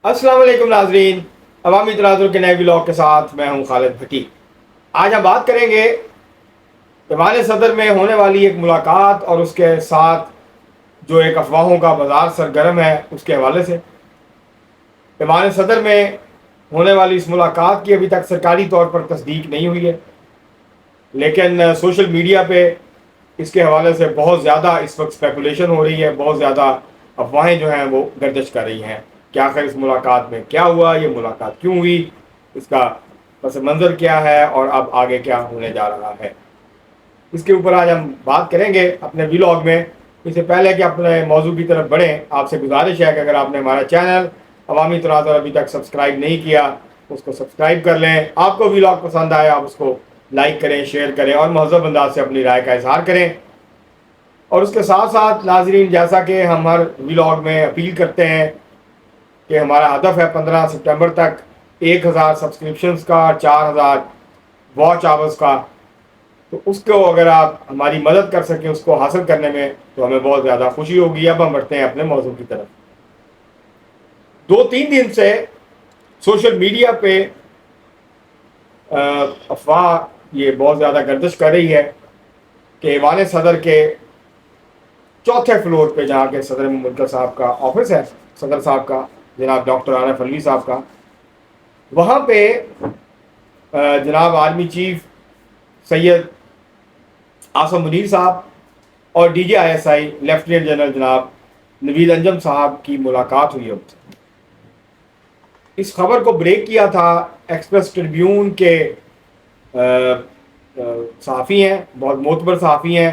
السلام علیکم ناظرین، عوامی تناظر کے نئے ولاگ کے ساتھ میں ہوں خالد بھٹی۔ آج ہم بات کریں گے ایوان صدر میں ہونے والی ایک ملاقات اور اس کے ساتھ جو ایک افواہوں کا بازار سرگرم ہے اس کے حوالے سے۔ ایوان صدر میں ہونے والی اس ملاقات کی ابھی تک سرکاری طور پر تصدیق نہیں ہوئی ہے، لیکن سوشل میڈیا پہ اس کے حوالے سے بہت زیادہ اس وقت اسپیکولیشن ہو رہی ہے، بہت زیادہ افواہیں جو ہیں وہ گردش کر رہی ہیں کہ آخر اس ملاقات میں کیا ہوا، یہ ملاقات کیوں ہوئی، اس کا پس منظر کیا ہے اور اب آگے کیا ہونے جا رہا ہے۔ اس کے اوپر آج ہم بات کریں گے اپنے ولاگ میں۔ اس سے پہلے کہ اپنے موضوع کی طرف بڑھیں، آپ سے گزارش ہے کہ اگر آپ نے ہمارا چینل عوامی تناظر ابھی تک سبسکرائب نہیں کیا اس کو سبسکرائب کر لیں۔ آپ کو ولاگ پسند آئے آپ اس کو لائک کریں، شیئر کریں اور مہذب انداز سے اپنی رائے کا اظہار کریں۔ اور اس کے ساتھ ساتھ ناظرین، جیسا کہ ہم ہر ولاگ میں اپیل کرتے ہیں کہ ہمارا ہدف ہے 15 سپٹمبر تک 1000 سبسکرپشنز کا، 4000 واچ آورز کا، تو اس کو اگر آپ ہماری مدد کر سکیں اس کو حاصل کرنے میں تو ہمیں بہت زیادہ خوشی ہوگی۔ اب ہم بڑھتے ہیں اپنے موضوع کی طرف۔ 2-3 دن سے سوشل میڈیا پہ افواہ یہ بہت زیادہ گردش کر رہی ہے کہ ایوان صدر کے چوتھے فلور پہ جہاں کے صدر مملکت صاحب کا آفس ہے، صدر صاحب کا، جناب ڈاکٹر عارف علوی صاحب کا، وہاں پہ جناب آرمی چیف سید آصم منیر صاحب اور D G I S I lieutenant general جناب نوید انجم صاحب کی ملاقات ہوئی ہے۔ اس خبر کو بریک کیا تھا ایکسپریس ٹریبیون کے صحافی ہیں، بہت معتبر صحافی ہیں،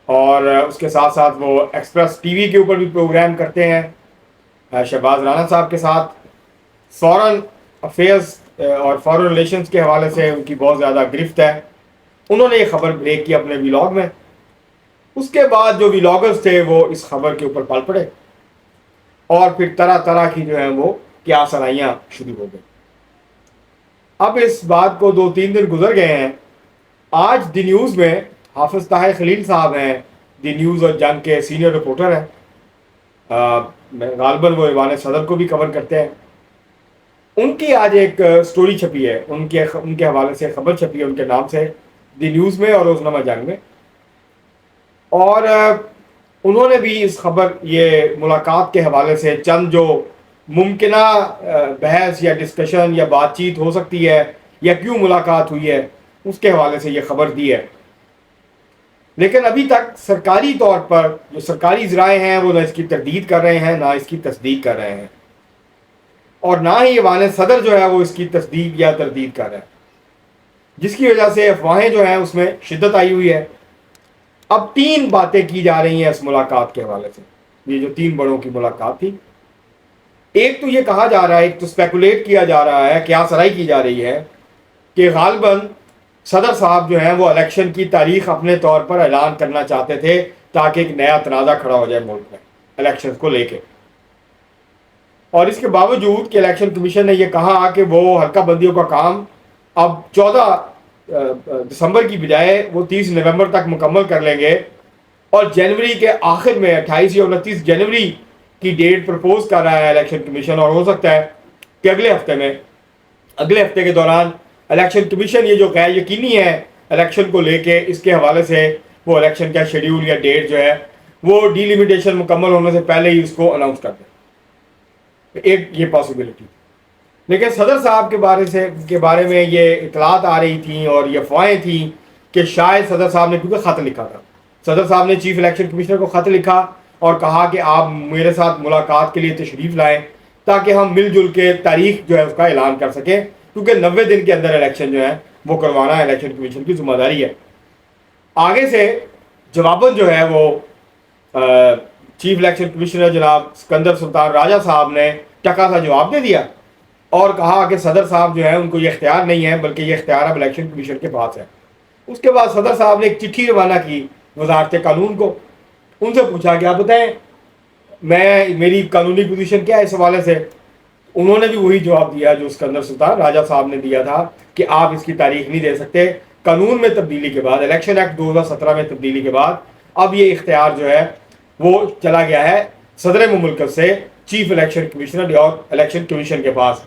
اور اس کے ساتھ ساتھ وہ ایکسپریس ٹی وی کے اوپر بھی پروگرام کرتے ہیں شہباز رانا صاحب کے ساتھ۔ فارن افیئرز اور فارن ریلیشنز کے حوالے سے ان کی بہت زیادہ گرفت ہے۔ انہوں نے یہ خبر بریک کی اپنے ولاگ میں۔ اس کے بعد جو ولاگرز تھے وہ اس خبر کے اوپر پل پڑے اور پھر طرح طرح کی جو ہیں وہ کیا سرائیاں شروع ہو گئی۔ اب اس بات کو 2-3 دن گزر گئے ہیں۔ آج دی نیوز میں حافظ طاہر خلیل صاحب ہیں، دی نیوز اور جنگ کے سینئر رپورٹر ہیں، غالباً وہ ایوان صدر کو بھی کور کرتے ہیں۔ ان کی آج ایک سٹوری چھپی ہے، ان کے حوالے سے خبر چھپی ہے ان کے نام سے دی نیوز میں اور روزنامہ جنگ میں، اور انہوں نے بھی اس خبر یہ ملاقات کے حوالے سے چند جو ممکنہ بحث یا ڈسکشن یا بات چیت ہو سکتی ہے یا کیوں ملاقات ہوئی ہے اس کے حوالے سے یہ خبر دی ہے۔ لیکن ابھی تک سرکاری طور پر جو سرکاری ذرائع ہیں وہ نہ اس کی تردید کر رہے ہیں نہ اس کی تصدیق کر رہے ہیں، اور نہ ہی ایوان صدر جو ہے وہ اس کی تصدیق یا تردید کر رہا ہے، جس کی وجہ سے افواہیں جو ہیں اس میں شدت آئی ہوئی ہے۔ اب 3 باتیں کی جا رہی ہیں اس ملاقات کے حوالے سے، یہ جو 3 بڑوں کی ملاقات تھی۔ ایک تو یہ کہا جا رہا ہے، ایک تو اسپیکولیٹ کیا جا رہا ہے، کیا سرائی کی جا رہی ہے کہ غالباً صدر صاحب جو ہیں وہ الیکشن کی تاریخ اپنے طور پر اعلان کرنا چاہتے تھے تاکہ ایک نیا تنازع کھڑا ہو جائے ملک میں الیکشن کو لے کے، اور اس کے باوجود کہ الیکشن کمیشن نے یہ کہا کہ وہ حلقہ بندیوں کا کام اب 14 دسمبر کی بجائے وہ 30 نومبر تک مکمل کر لیں گے، اور جنوری کے آخر میں 28 یا 29 جنوری کی ڈیٹ پرپوز کر رہا ہے الیکشن کمیشن، اور ہو سکتا ہے کہ اگلے ہفتے کے دوران الیکشن کمیشن یہ جو غیر یقینی ہے الیکشن کو لے کے، اس کے حوالے سے وہ الیکشن کا شیڈیول یا ڈیٹ جو ہے وہ ڈیلیمیٹیشن مکمل ہونے سے پہلے ہی اس کو اناؤنس کر دیں، ایک یہ پاسبلٹی۔ لیکن صدر صاحب کے بارے میں یہ اطلاعات آ رہی تھیں اور یہ افواہیں تھیں کہ شاید صدر صاحب نے، کیونکہ خط لکھا تھا، صدر صاحب نے چیف الیکشن کمشنر کو خط لکھا اور کہا کہ آپ میرے ساتھ ملاقات کے لیے تشریف لائیں تاکہ ہم مل جل کے تاریخ جو ہے اس کا اعلان کر سکیں، کیونکہ 90 دن کے اندر الیکشن جو ہے وہ کروانا الیکشن کمیشن کی ذمہ داری ہے۔ آگے سے جواباً جو ہے وہ چیف الیکشن کمشنر جناب سکندر سلطان راجہ صاحب نے ٹکا سا جواب دے دیا اور کہا کہ صدر صاحب جو ہے ان کو یہ اختیار نہیں ہے بلکہ یہ اختیار اب الیکشن کمیشن کے پاس ہے۔ اس کے بعد صدر صاحب نے ایک چٹھی روانہ کی وزارت قانون کو، ان سے پوچھا کہ آپ بتائیں میری قانونی پوزیشن کیا ہے اس حوالے سے۔ انہوں نے بھی وہی جواب دیا جو سکندر سلطان راجہ صاحب نے دیا تھا کہ آپ اس کی تاریخ نہیں دے سکتے، قانون میں تبدیلی کے بعد، الیکشن ایکٹ 2017 میں تبدیلی کے بعد اب یہ اختیار جو ہے وہ چلا گیا ہے صدر مملکت سے چیف الیکشن کمشنر اور الیکشن کمیشن کے پاس.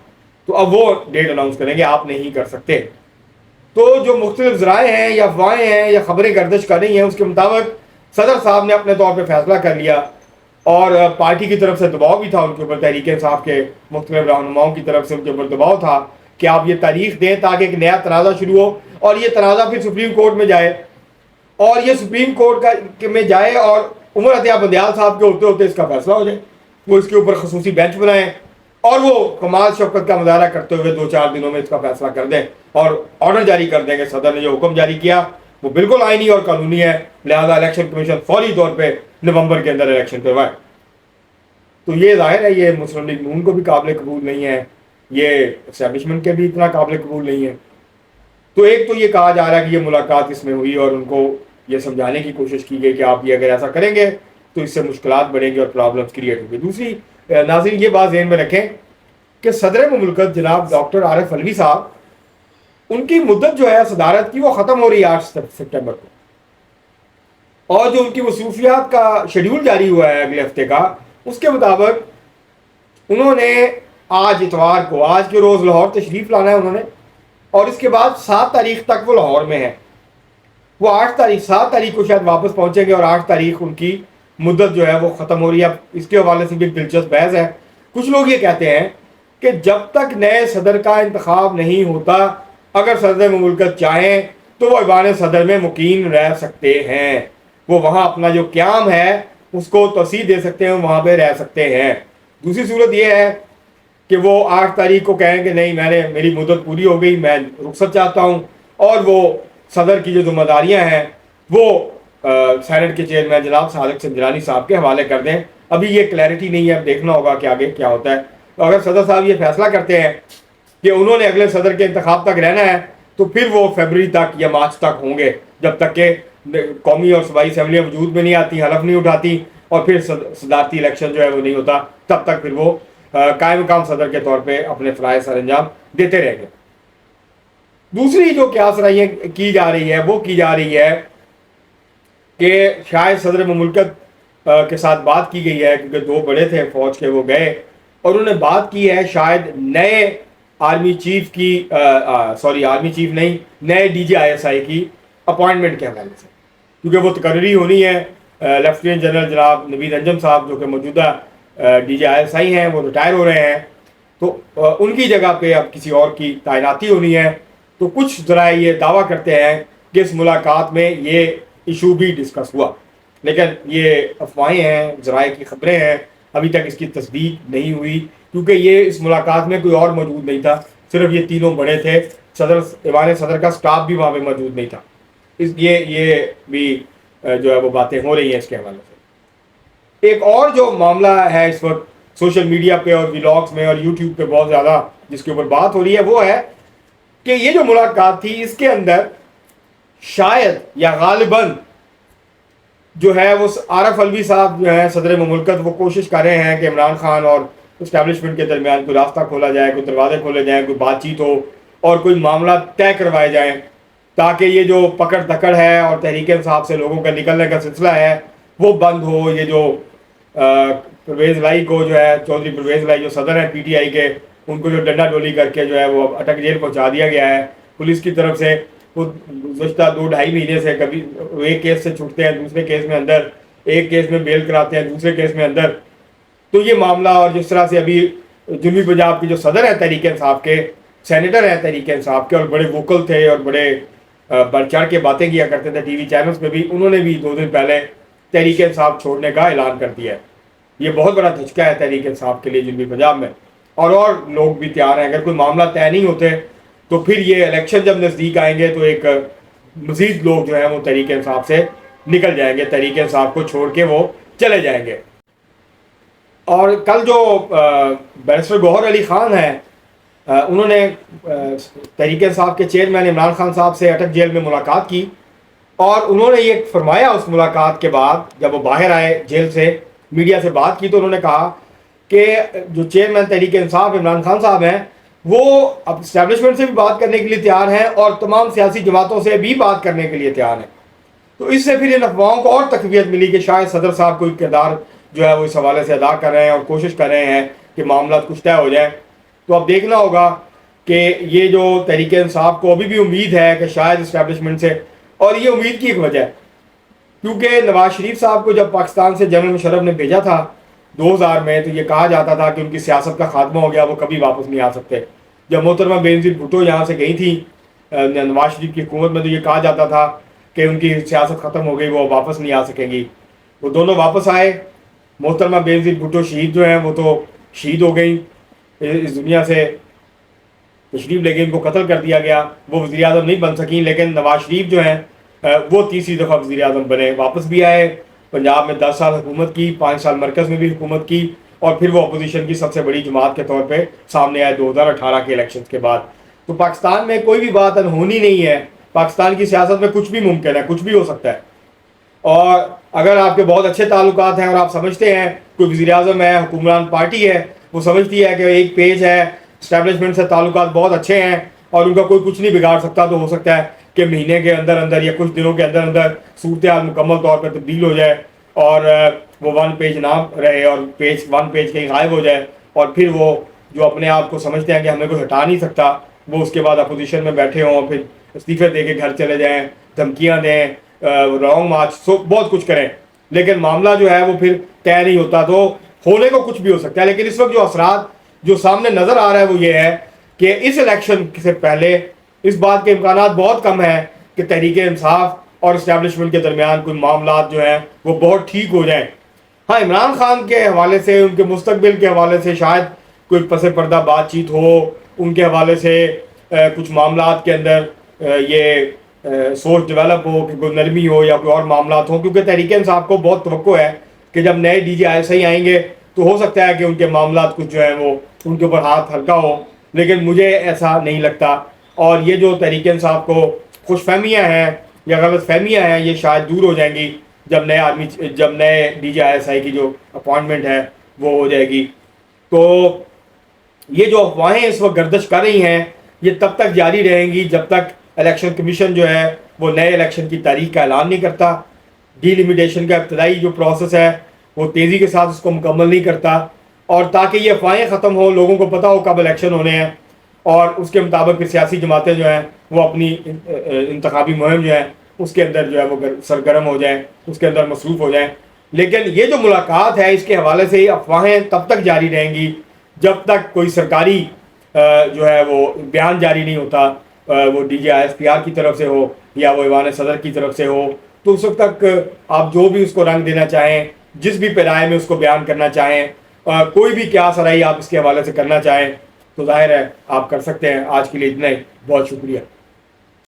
تو اب وہ ڈیٹ اناؤنس کریں گے, آپ نہیں کر سکتے. تو جو مختلف ذرائع ہیں یا افواہیں ہیں یا خبریں گردش کر رہی ہیں, اس کے مطابق صدر صاحب نے اپنے طور پہ فیصلہ کر لیا, اور پارٹی کی طرف سے دباؤ بھی تھا ان کے اوپر, تحریک انصاف کے مختلف رہنماؤں کی طرف سے ان کے اوپر دباؤ تھا کہ آپ یہ تاریخ دیں تاکہ ایک نیا تنازع شروع ہو, اور یہ تنازع پھر سپریم کورٹ میں جائے, اور یہ سپریم کورٹ میں جائے اور عمر عطیہ بندیال صاحب کے ہوتے ہوتے اس کا فیصلہ ہو جائے. وہ اس کے اوپر خصوصی بینچ بنائیں اور وہ کمال شفقت کا مظاہرہ کرتے ہوئے 2-4 دنوں میں اس کا فیصلہ کر دیں اور آرڈر جاری کر دیں کہ صدر نے جو حکم جاری کیا وہ بالکل آئینی اور قانونی ہے, لہذا الیکشن کمیشن فوری طور پہ نومبر کے اندر الیکشن کروائے. تو یہ ظاہر ہے یہ مسلم لیگ نون کو بھی قابل قبول نہیں ہے, یہ اسٹیبلشمنٹ کے بھی اتنا قابل قبول نہیں ہے. تو ایک تو یہ کہا جا رہا ہے کہ یہ ملاقات اس میں ہوئی اور ان کو یہ سمجھانے کی کوشش کی گئی کہ آپ یہ اگر ایسا کریں گے تو اس سے مشکلات بڑھیں گی اور پرابلمس کریٹ ہوں گی. دوسری ناظرین یہ بات ذہن میں رکھیں کہ صدر مملکت جناب ڈاکٹر عارف علوی صاحب, ان کی مدت جو ہے صدارت کی وہ ختم ہو رہی ہے 8 سپٹمبر کو, اور جو ان کی مصروفیات کا شیڈیول جاری ہوا ہے اگلے ہفتے کا, اس کے مطابق انہوں نے آج اتوار کو, آج کے روز لاہور تشریف لانا ہے انہوں نے, اور اس کے بعد 7 تاریخ تک وہ لاہور میں ہیں. وہ 7 تاریخ کو شاید واپس پہنچیں گے اور 8 تاریخ ان کی مدت جو ہے وہ ختم ہو رہی ہے. اب اس کے حوالے سے بھی ایک دلچسپ بحث ہے. کچھ لوگ یہ کہتے ہیں کہ جب تک نئے صدر کا انتخاب نہیں ہوتا, اگر صدر مملکت چاہیں تو وہ ایوان صدر میں مقیم رہ سکتے ہیں, وہ وہاں اپنا جو قیام ہے اس کو توسیع دے سکتے ہیں, وہاں پہ رہ سکتے ہیں. دوسری صورت یہ ہے کہ وہ 8 تاریخ کو کہیں کہ نہیں میری مدت پوری ہو گئی, میں رخصت چاہتا ہوں, اور وہ صدر کی جو ذمہ داریاں ہیں وہ سینٹ کے چیئرمین جناب صادق سنجرانی صاحب کے حوالے کر دیں. ابھی یہ کلیئرٹی نہیں ہے, اب دیکھنا ہوگا کہ آگے کیا ہوتا ہے. اگر صدر صاحب یہ فیصلہ کرتے ہیں کہ انہوں نے اگلے صدر کے انتخاب تک رہنا ہے تو پھر وہ فروری تک یا مارچ تک ہوں گے, جب تک کہ قومی اور صوبائی اسمبلیاں وجود میں نہیں آتی, حلف نہیں اٹھاتی, اور پھر صدارتی الیکشن جو ہے وہ نہیں ہوتا, تب تک پھر وہ قائم مقام صدر کے طور پہ اپنے فرائض سر انجام دیتے رہیں گے. دوسری جو قیاس رائیاں کی جا رہی ہے وہ کی جا رہی ہے کہ شاید صدر مملکت کے ساتھ بات کی گئی ہے, کیونکہ 2 بڑے تھے فوج کے, وہ گئے اور انہوں نے بات کی ہے شاید نئے آرمی چیف کی آرمی چیف نہیں, نئے DGISI کی اپوائنٹمنٹ کے حوالے سے, کیونکہ وہ تقرری ہونی ہے. لیفٹیننٹ جنرل جناب نوید انجم صاحب جو کہ موجودہ DGISI ہیں وہ ریٹائر ہو رہے ہیں, تو ان کی جگہ پہ اب کسی اور کی تعیناتی ہونی ہے. تو کچھ ذرائع یہ دعویٰ کرتے ہیں کہ اس ملاقات میں یہ ایشو بھی ڈسکس ہوا, لیکن یہ افواہیں ہیں, ذرائع کی خبریں ہیں, ابھی تک اس کی تصدیق نہیں ہوئی, کیونکہ یہ اس ملاقات میں کوئی اور موجود نہیں تھا, صرف یہ 3 بڑے تھے, ایوان صدر کا سٹاف بھی وہاں پہ موجود نہیں تھا. اس لیے یہ بھی جو ہے وہ باتیں ہو رہی ہیں اس کے حوالے سے. ایک اور جو معاملہ ہے اس وقت سوشل میڈیا پہ اور ولاگس میں اور یوٹیوب پہ بہت زیادہ جس کے اوپر بات ہو رہی ہے, وہ ہے کہ یہ جو ملاقات تھی اس کے اندر شاید یا غالباً جو ہے وہ عارف علوی صاحب جو ہیں صدر مملکت, وہ کوشش کر رہے ہیں کہ عمران خان اور اسٹیبلشمنٹ کے درمیان کوئی راستہ کھولا جائے, کوئی دروازے کھولے جائیں, کوئی بات چیت ہو اور کوئی معاملہ طے کروائے جائیں, تاکہ یہ جو پکڑ دکڑ ہے اور تحریک انصاف سے لوگوں کا نکلنے کا سلسلہ ہے وہ بند ہو. یہ جو پرویز لائی کو جو ہے, چودھری پرویز لائی جو صدر ہیں PTI کے, ان کو جو ڈنڈا ڈولی کر کے جو ہے وہ اٹک جیل پہنچا دیا گیا ہے پولیس کی طرف سے. وہ گزشتہ 2-2.5 مہینے سے کبھی ایک کیس سے چھوٹتے ہیں, دوسرے کیس میں اندر, ایک کیس میں بیل کراتے ہیں, دوسرے کیس میں اندر. تو یہ معاملہ, اور جس طرح سے ابھی جنوبی پنجاب کے جو صدر ہیں تحریک انصاف کے, سینیٹر ہیں تحریک انصاف کے, اور بڑے ووکل تھے اور بڑے بڑھ چڑھ کے باتیں کیا کرتے تھے ٹی وی چینلز پہ بھی, انہوں نے بھی 2 دن پہلے تحریک انصاف چھوڑنے کا اعلان کر دیا ہے. یہ بہت بڑا دھچکا ہے تحریک انصاف کے لیے جنوبی پنجاب میں, اور لوگ بھی تیار ہیں. اگر کوئی معاملہ طے نہیں ہوتے تو پھر یہ الیکشن جب نزدیک آئیں گے تو ایک مزید لوگ جو ہیں وہ تحریک انصاف سے نکل جائیں گے, تحریک انصاف کو چھوڑ کے وہ چلے جائیں گے. اور کل جو بیرسٹر گوہر علی خان ہیں, انہوں نے تحریک انصاف کے چیئرمین عمران خان صاحب سے اٹک جیل میں ملاقات کی, اور انہوں نے یہ فرمایا اس ملاقات کے بعد جب وہ باہر آئے جیل سے, میڈیا سے بات کی, تو انہوں نے کہا کہ جو چیئرمین تحریک انصاف عمران خان صاحب ہیں وہ اب اسٹیبلشمنٹ سے بھی بات کرنے کے لیے تیار ہیں اور تمام سیاسی جماعتوں سے بھی بات کرنے کے لیے تیار ہیں. تو اس سے پھر ان افواہوں کو اور تقویت ملی کہ شاید صدر صاحب کوئی کردار جو ہے وہ اس حوالے سے ادا کر رہے ہیں اور کوشش کر رہے ہیں کہ معاملات کچھ طے ہو جائیں. تو اب دیکھنا ہوگا کہ یہ جو تحریک انصاف کو ابھی بھی امید ہے کہ شاید اسٹیبلشمنٹ سے، اور یہ امید کی ایک وجہ ہے کیونکہ نواز شریف صاحب کو جب پاکستان سے جنرل مشرف نے بھیجا تھا 2000 میں، تو یہ کہا جاتا تھا کہ ان کی سیاست کا خاتمہ ہو گیا، وہ کبھی واپس نہیں آ سکتے. جب محترمہ بینظیر بھٹو یہاں سے گئی تھی نواز شریف کی حکومت میں، تو یہ کہا جاتا تھا کہ ان کی سیاست ختم ہو گئی، وہ واپس نہیں آ سکیں گی. وہ دونوں واپس آئے. محترمہ بینظیر بھٹو شہید جو ہیں وہ تو شہید ہو گئی، اس دنیا سے تشریف لے گئی، ان کو قتل کر دیا گیا، وہ وزیر اعظم نہیں بن سکیں. لیکن نواز شریف جو ہیں وہ تیسری دفعہ وزیر اعظم بنے، واپس بھی آئے، پنجاب میں 10 سال حکومت کی، 5 سال مرکز میں بھی حکومت کی، اور پھر وہ اپوزیشن کی سب سے بڑی جماعت کے طور پہ سامنے آئے 2018 کے الیکشنز کے بعد. تو پاکستان میں کوئی بھی بات انہونی نہیں ہے، پاکستان کی سیاست میں کچھ بھی ممکن ہے، کچھ بھی ہو سکتا ہے. اور اگر آپ کے بہت اچھے تعلقات ہیں اور آپ سمجھتے ہیں کوئی وزیر اعظم ہے، حکمران پارٹی ہے، وہ سمجھتی ہے کہ ایک پیج ہے، اسٹیبلشمنٹ سے تعلقات بہت اچھے ہیں اور ان کا کوئی کچھ نہیں بگاڑ سکتا، تو ہو سکتا ہے کہ مہینے کے اندر اندر یا کچھ دنوں کے اندر اندر صورتحال مکمل طور پر تبدیل ہو جائے اور وہ 1 پیج نہ رہے اور 1 پیج کہیں غائب ہو جائے، اور پھر وہ جو اپنے آپ کو سمجھتے ہیں کہ ہمیں کوئی ہٹا نہیں سکتا، وہ اس کے بعد اپوزیشن میں بیٹھے ہوں، پھر استعفے دے کے گھر چلے جائیں، دھمکیاں دیں، رانگ مارچ، بہت کچھ کریں، لیکن معاملہ جو ہے وہ پھر طے نہیں ہوتا. تو ہونے کو کچھ بھی ہو سکتا ہے، لیکن اس وقت جو اثرات جو سامنے نظر آ رہا ہے وہ یہ ہے کہ اس الیکشن سے پہلے اس بات کے امکانات بہت کم ہیں کہ تحریک انصاف اور اسٹیبلشمنٹ کے درمیان کوئی معاملات جو ہیں وہ بہت ٹھیک ہو جائیں. ہاں، عمران خان کے حوالے سے، ان کے مستقبل کے حوالے سے شاید کوئی پس پردہ بات چیت ہو، ان کے حوالے سے کچھ معاملات کے اندر یہ سوچ ڈیولپ ہو کہ کوئی نرمی ہو یا کوئی اور معاملات ہوں، کیونکہ تحریک انصاف کو بہت توقع ہے کہ جب نئے ڈی جی ISI آئیں گے تو ہو سکتا ہے کہ ان کے معاملات کچھ جو ہیں وہ ان کے اوپر ہاتھ ہلکا ہو، لیکن مجھے ایسا نہیں لگتا. اور یہ جو تحریک انصاف کو خوش فہمیاں ہیں یا غلط فہمیاں ہیں، یہ شاید دور ہو جائیں گی جب نئے ڈی جی ISI کی جو اپوائنٹمنٹ ہے وہ ہو جائے گی. تو یہ جو افواہیں اس وقت گردش کر رہی ہیں یہ تب تک جاری رہیں گی جب تک الیکشن کمیشن جو ہے وہ نئے الیکشن کی تاریخ کا اعلان نہیں کرتا، ڈی لیمیٹیشن کا ابتدائی جو پروسیس ہے وہ تیزی کے ساتھ اس کو مکمل نہیں کرتا، اور تاکہ یہ افواہیں ختم ہو، لوگوں کو پتہ ہو کب الیکشن ہونے ہیں، اور اس کے مطابق پھر سیاسی جماعتیں جو ہیں وہ اپنی انتخابی مہم جو ہے اس کے اندر جو ہے وہ سرگرم ہو جائیں، اس کے اندر مصروف ہو جائیں. لیکن یہ جو ملاقات ہے اس کے حوالے سے افواہیں تب تک جاری رہیں گی جب تک کوئی سرکاری جو ہے وہ بیان جاری نہیں ہوتا، وہ ڈی جی ISPR کی طرف سے ہو یا وہ ایوان صدر کی طرف سے ہو. تو اس وقت تک آپ جو بھی اس کو رنگ دینا چاہیں، جس بھی پیرائے میں اس کو بیان کرنا چاہیں، کوئی بھی کیا سرائی آپ اس کے حوالے سے کرنا چاہیں، تو ظاہر ہے آپ کر سکتے ہیں. آج کے لیے اتنا ہی، بہت شکریہ.